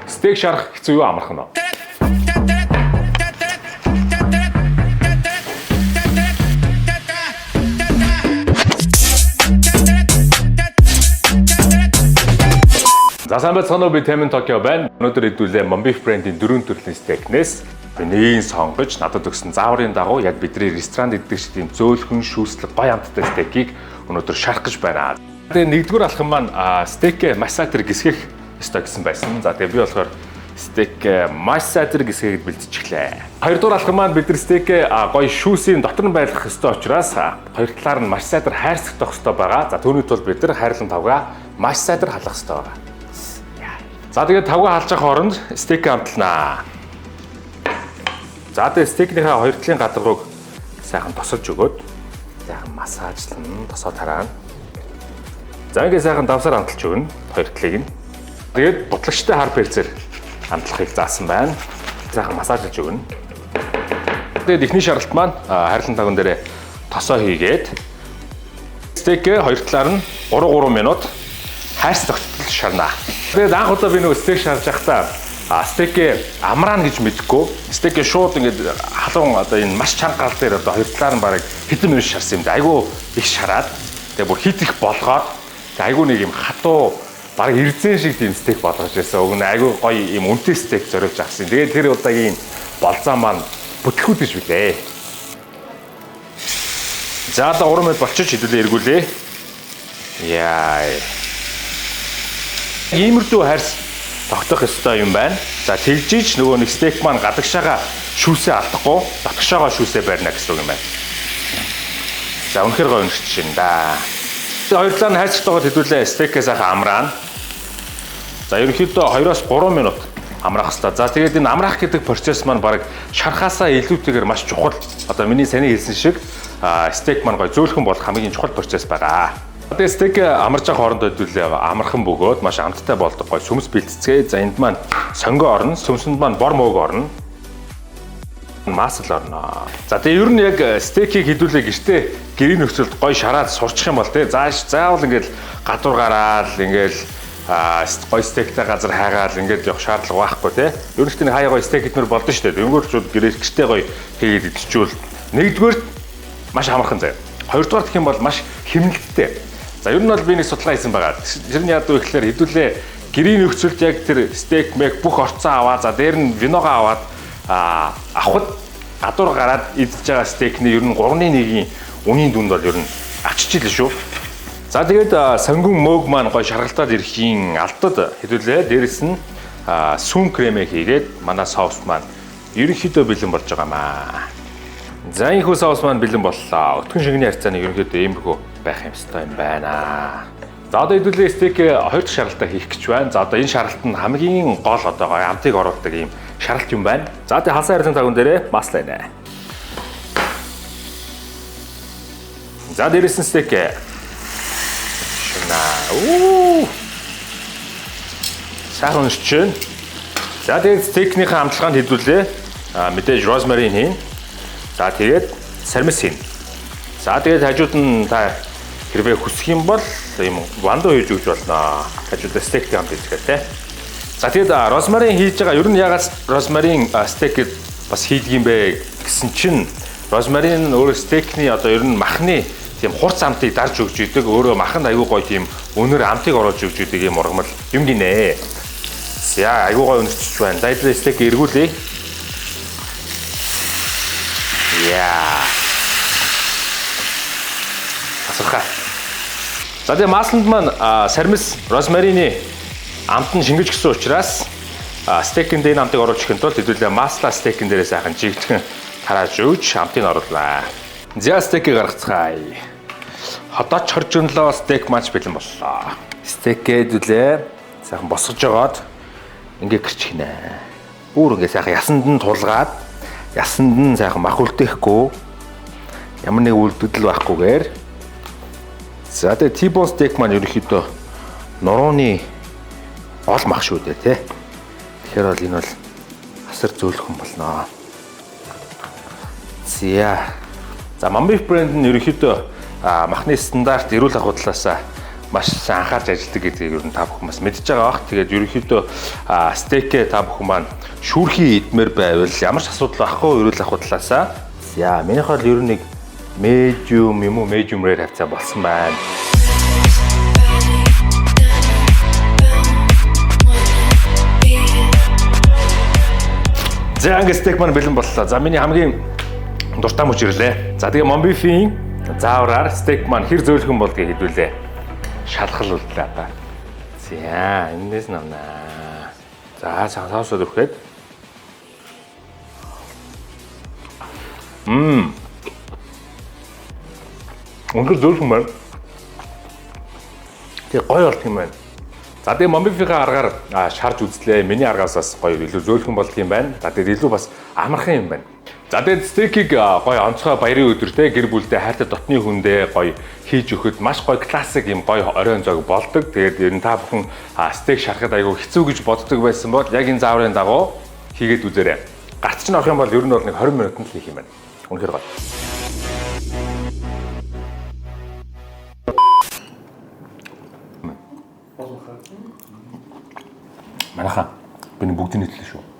Стейк шарах хэцүү юу амархан уу? За сайн байцгаана уу, би Тэмэн Токио байна. Өнөөдөр хэдүүлээ Mombeef брэндийн 4 төрлийн стейкнээс нэгийг сонгож надад өгсөн зааврын дагуу яг бидний ресторанд иддэг шиг тийм зөөлхөн шүүслэг гоё амттай стейкийг өнөөдөр шарах гэж байна. Тэгээ нэгдүгээр алхам маань стейкээ маш сайтар гисгэх ёстой гэсэн байсан. За тэгээ би болохоор стейк маш сайтар гисгээд бэлтчихлээ. Хоёрдугаар алхам маань бид нар стейкээ гоё шүүсийн дотор нь байлгах ёстой учраас хоёр талаар нь маш сайтар хайрцагдах ёстой байгаа. За түүний тулд бид нар хайрлан тавгаа маш сайтар халах ёстой байгаа. За тэгээд тавгаа халж явах хооронд стейкээ амтлнаа. За тэгээд стейкийнхаа хоёр талын гадаргууг сайхан тосолж өгөөд сайхан массажлан тосоо тараана. За ингээд сайхан давсаар амталж өгнө хоёр талыг нь. Тэгээд бутлагчтай хар перцээр амтлахыг заасан байна. Сайхан массажлж өгнө. Тэгээд эхний шаргалт маань хайрлан тавган дээрээ тосоо хийгээд стейкээ хоёр талаар нь 3 минут хайрц тогтолж шарнаа. Тэгээд анх удаа би нэг стейк шарж байхдаа стейкээ амраана гэж мэдгүй. Стейкээ шууд ингээд халуун одоо энэ маш чанга гал дээр одоо хоёр талаар нь бараг хэдэн минут шарсан юм да. Айгу их шараад тэгээд бүр хит их болгоод айгу нэг юм хатуу бараг эрдзэн шиг тийм стейк болгож байсан. Уг нь айгу гоё юм үнэтэй стейк зориулж авсан. Тэгээд тэр удаагийн болзаа маань бүтлгүүд гэж билээ. За одоо 3 минут болчих хэдүүлээ эргүүлээ. Яа. Иймэрдүү хайрс тогтох ёстой юм байна. За тэгжиж нөгөө нэг стейк маань гадагшаага шүүсээ алдахгүй, дотгошоогоо шүүсээ барина гэсэн үг юм байна. За үнэхээр гоё өнөрч шин да. Хоёр талаа нь хайрцагтайгаар хэдүүлээ стейкээ сайхан амраана. За ерөнхийдөө 2-3 минут амраах хэрэгтэй. За тэгээд энэ амраах гэдэг процесс маань баг шархаасаа илүүтэйгээр маш чухал. Одоо миний саний хэлсэн шиг стейк маань гоё зөөлхөн болох хамгийн чухал процесс байгаа. Тэгээд стейк амарж байгаа хоорондоо хэдүүлээ амархан бөгөөд маш амттай болдог гоё сүмс бэлтцгээ. За энд маань сонгоо орно, сүмсэнд маань бор мөөг орно. Масл орно. За тэгээд ер нь яг стейкийг хэдүүлээ гэртээ гэрийн нөхцөлд гоё шараад сурчих юм бол тий заавал ингээл гадуур гараал ингээл гоё стейктэй газар хайгаал ингээд явах шаардлага байхгүй тий. Ер нь ч хаяа гоё стейк идмэр болдсон шүү дээ. Өнгөрчүүд гэртээ гоё хийгээд идчихвэл нэгдүгээр маш амархан заяа. Хоёрдугаар гэх юм бол маш хэмнэлттэй. За ер нь бол би нэг судалгаа хийсэн байгаа. Тэр нь яадаг вэ гэхээр хэдүүлээ гэрийн нөхцөлд яг тэр стейк мэг бүх орцоо аваа. За дээр нь виногоо аваад авахд гадуур гараад идж байгаа стейкний ер нь 3-1-ийн үнийн дүнд бол ер нь авчижээ шүү. За тэгээд сонгон мөөг маань гой шаргалтаад ирэхийн алдад хэдүүлээ дээрэс нь сүм кремээ хийгээд манай соус маань ерөнхийдөө бэлэн болж байгаа маа. За энэ хүү соус маань бэлэн боллоо. Өтгөн шингэний харьцааны ерөнхийдөө иймэрхүү байх юмстай юм байна. За одоо хэдүүлээ стейк хоёр дахь шаргалтаа хийх гэж байна. За одоо энэ шаргалт нь хамгийн гол одоо амтыг оруулдаг юм шаргалт юм байна. За тэгээ халсан хайрлан тагван дээрээ маслаа нэ. За дээрээс нь стейк сайхан уншиж. За тэгээд стейкнийхээ амтлагаанд хэдүүлээ мэдээж розмарин хийн. За тэгээд сармис хийн. За тэгээд хажууд нь та хэрвээ хүсэх юм бол юм вандо хийж өгч болно. Хажуудаа стейктэй хамт хийцгээ те. За тэгээд розмарин хийж байгаа. Ер нь ягаад розмарин стейкэд бас хийдэг юм бэ гэсэн чинь розмарин өөрөө стейкний одоо ер нь махны тийм хурц амтыг дарж өгч идэг. Өөрөө маханд аягүй гоё тийм өнөр амтыг оруулж өгч идэг юм ургамал юм гинэ. За аягүй гоё өнөрчж байна. За тэгээд стейк эргүүлээ. Яа. Асархаа. За тэгээ масланд маань сармис, розмарины амт нь шингэж гисэн учраас стейкэнд энэ амтыг оруулж өгөх тул хэдүүлээ масла стейкэн дээрээ сайхан жигтгэн тарааж өгч амтыг орууллаа. За стейкийг гаргацгаая. Хотооч хоржонлоо стейк маш бэлэн боллоо. Стейкээ хэдүүлээ сайхан босгож жагаад ингээ гэрчихнэ. Бүр ингээ сайхан ясанд нь тулгаад ясанд нь сайхан мах үлдээхгүй ямар нэг үлдэл байхгүйгээр. За тэгээ T-bone steak маань ерөнхийдөө нурууны ол мах шүү дээ тий. Тэгэхээр бол энэ бол асар зөөлхөн болно. За Mombeef брэнд нь ерөнхийдөө махны стандарт эрүүл ахуй талаас маш сайн анхаарч ажилладаг гэдгийг ер нь та бүхэн бас мэдж байгаа бах. Тэгээд ерөнхийдөө стейкээ та бүхэн маань шүүрхий идмээр байвал ямар ч асуудал байхгүй ерөөл ах талаасаа. Яа, минийх бол ер нь нэг medium юм уу medium rare хавцаа болсон байна. За ингээ стейк маань бэлэн боллоо. За миний хамгийн дуртай мөч ирлээ. За тэгээ Monbeef-ийн заавраар стейк маань хэр зөөлхөн болдгийг хэлүүлээ. Шалхал үлдлээ та. За энэс намнаа. За саусаад өрхөд. Өнгөр зөөлхөн байна. Тэгээ гоё болт юм байна. За тэгээ Monbeef-ийн аргаар шарж үзлээ. Миний аргаас бас гоё илүү зөөлхөн болдго юм байна. За тэгээ илүү бас амархан юм байна. За тэгээд стейкийг гоё онцгой баярын өдөртэй гэр бүлдээ хайртай дотны хүндээ гоё хийж өгөхөд маш гоё классик юм гоё оройн зог болдог. Тэгээд ер нь та бүхэн стейк шарахад айгүй хэцүү гэж боддог байсан бол яг энэ зааврын дагуу хийгээд үзээрэй. Гарц чинь орох юм бол ер нь бол нэг 20 минутанд л хийх юм байна. Үнэхээр гоё. Манайхаа би бүгдийг нийтлээ шүү.